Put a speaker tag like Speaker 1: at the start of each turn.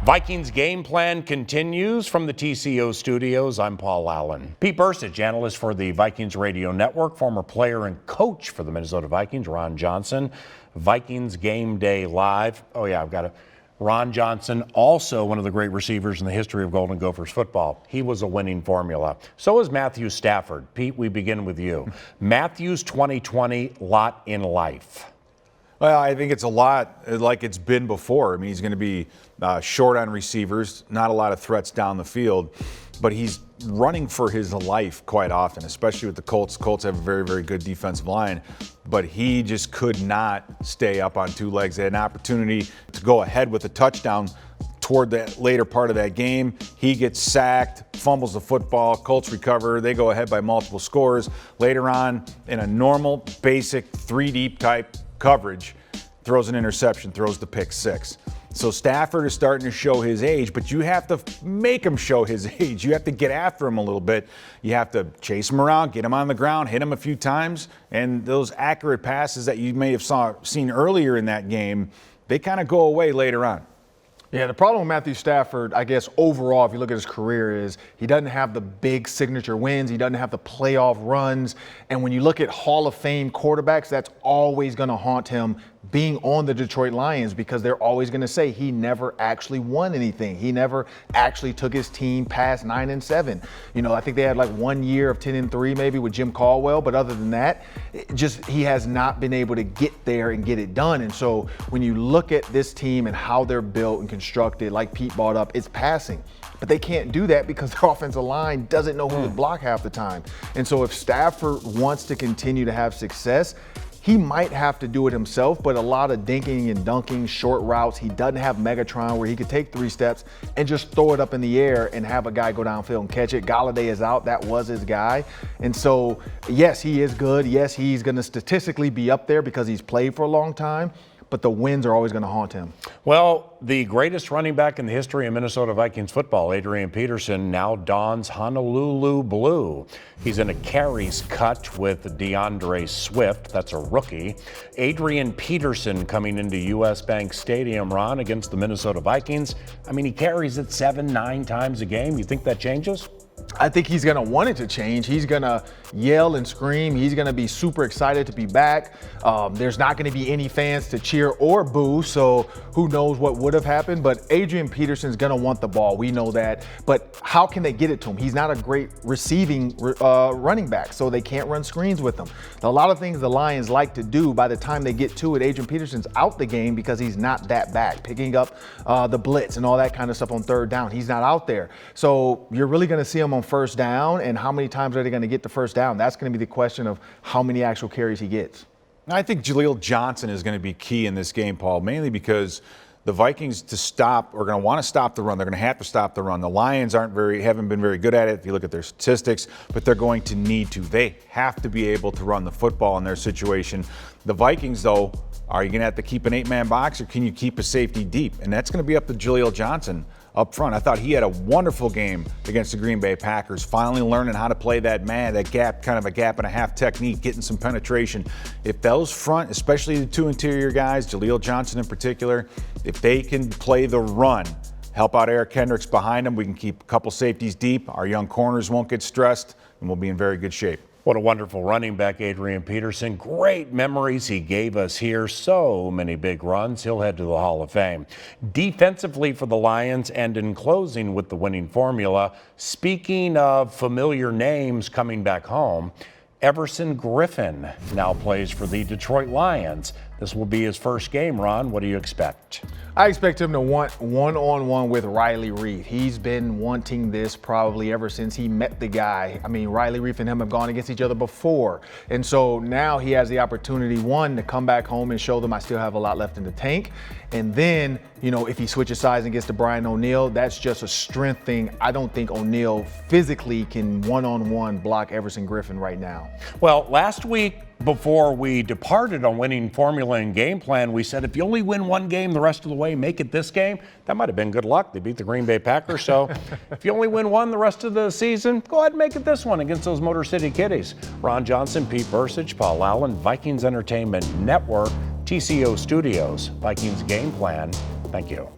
Speaker 1: Vikings game plan continues from the TCO studios. I'm Paul Allen. Pete Bercich, analyst for the Vikings Radio Network, former player and coach for the Minnesota Vikings. Ron Johnson, Vikings Game Day Live. Oh yeah, I've got it. Ron Johnson, also one of the great receivers in the history of Golden Gophers football. He was a winning formula. So is Matthew Stafford. Pete, we begin with you. Matthew's 2020 lot in life.
Speaker 2: Well, I think it's a lot like it's been before. I mean, he's going to be short on receivers, not a lot of threats down the field, but he's running for his life quite often, especially with the Colts. Colts have a very, very good defensive line, but he just could not stay up on two legs. They had an opportunity to go ahead with a touchdown toward the later part of that game. He gets sacked, fumbles the football, Colts recover, they go ahead by multiple scores. Later on, in a normal, basic, three-deep type coverage, throws an interception, throws the pick six. So Stafford is starting to show his age, but you have to make him show his age. You have to get after him a little bit. You have to chase him around, get him on the ground, hit him a few times, and those accurate passes that you may have seen earlier in that game, they kind of go away later on.
Speaker 3: Yeah, the problem with Matthew Stafford, I guess, overall, if you look at his career, is he doesn't have the big signature wins. He doesn't have the playoff runs. And when you look at Hall of Fame quarterbacks, that's always going to haunt him being on the Detroit Lions, because they're always going to say he never actually won anything. He never actually took his team past 9-7. You know, I think they had like 1 year of 10-3 maybe with Jim Caldwell, but other than that, he has not been able to get there and get it done. And so when you look at this team and how they're built and constructed, like Pete brought up, it's passing. But they can't do that because their offensive line doesn't know who to block half the time. And so if Stafford wants to continue to have success, he might have to do it himself, but a lot of dinking and dunking, short routes. He doesn't have Megatron where he could take 3 steps and just throw it up in the air and have a guy go downfield and catch it. Galladay is out. That was his guy. And so, yes, he is good. Yes, he's going to statistically be up there because he's played for a long time, but the wins are always going to haunt him.
Speaker 1: Well, the greatest running back in the history of Minnesota Vikings football, Adrian Peterson, now dons Honolulu blue. He's in a carries cut with DeAndre Swift. That's a rookie. Adrian Peterson coming into U.S. Bank Stadium, Ron, against the Minnesota Vikings. I mean, he carries it 7-9 times a game. You think that changes?
Speaker 3: I think he's going to want it to change. He's going to yell and scream. He's going to be super excited to be back. There's not going to be any fans to cheer or boo, so who knows what would have happened. But Adrian Peterson's going to want the ball. We know that. But how can they get it to him? He's not a great receiving running back, so they can't run screens with him. A lot of things the Lions like to do, by the time they get to it, Adrian Peterson's out the game because he's not that back, picking up the blitz and all that kind of stuff on third down. He's not out there. So you're really going to see him on first down, and how many times are they going to get the first down? That's going to be the question of how many actual carries he gets.
Speaker 2: I think Jaleel Johnson is going to be key in this game, Paul, mainly because the Vikings are going to want to stop the run. They're going to have to stop the run. The Lions haven't been very good at it if you look at their statistics, but they're going to need to. They have to be able to run the football in their situation. The Vikings, though, are you going to have to keep an 8-man box, or can you keep a safety deep? And that's going to be up to Jaleel Johnson up front. I thought he had a wonderful game against the Green Bay Packers, finally learning how to play that gap, kind of a gap and a half technique, getting some penetration. If those front, especially the 2 interior guys, Jaleel Johnson in particular, if they can play the run, help out Eric Kendricks behind them, we can keep a couple safeties deep. Our young corners won't get stressed, and we'll be in very good shape.
Speaker 1: What a wonderful running back, Adrian Peterson. Great memories he gave us here. So many big runs. He'll head to the Hall of Fame. Defensively for the Lions, and in closing with the winning formula, speaking of familiar names coming back home, Everson Griffen now plays for the Detroit Lions. This will be his first game, Ron. What do you expect?
Speaker 3: I expect him to want one-on-one with Riley Reiff. He's been wanting this probably ever since he met the guy. I mean, Riley Reiff and him have gone against each other before. And so now he has the opportunity, one, to come back home and show them I still have a lot left in the tank. And then, you know, if he switches sides and gets to Brian O'Neill, that's just a strength thing. I don't think O'Neill physically can one-on-one block Everson Griffen right now.
Speaker 1: Well, last week, before we departed on winning formula and game plan, we said if you only win one game the rest of the way, make it this game. That might have been good luck. They beat the Green Bay Packers. So if you only win one the rest of the season, go ahead and make it this one against those Motor City Kitties. Ron Johnson, Pete Bercich, Paul Allen, Vikings Entertainment Network, TCO Studios, Vikings Game Plan. Thank you.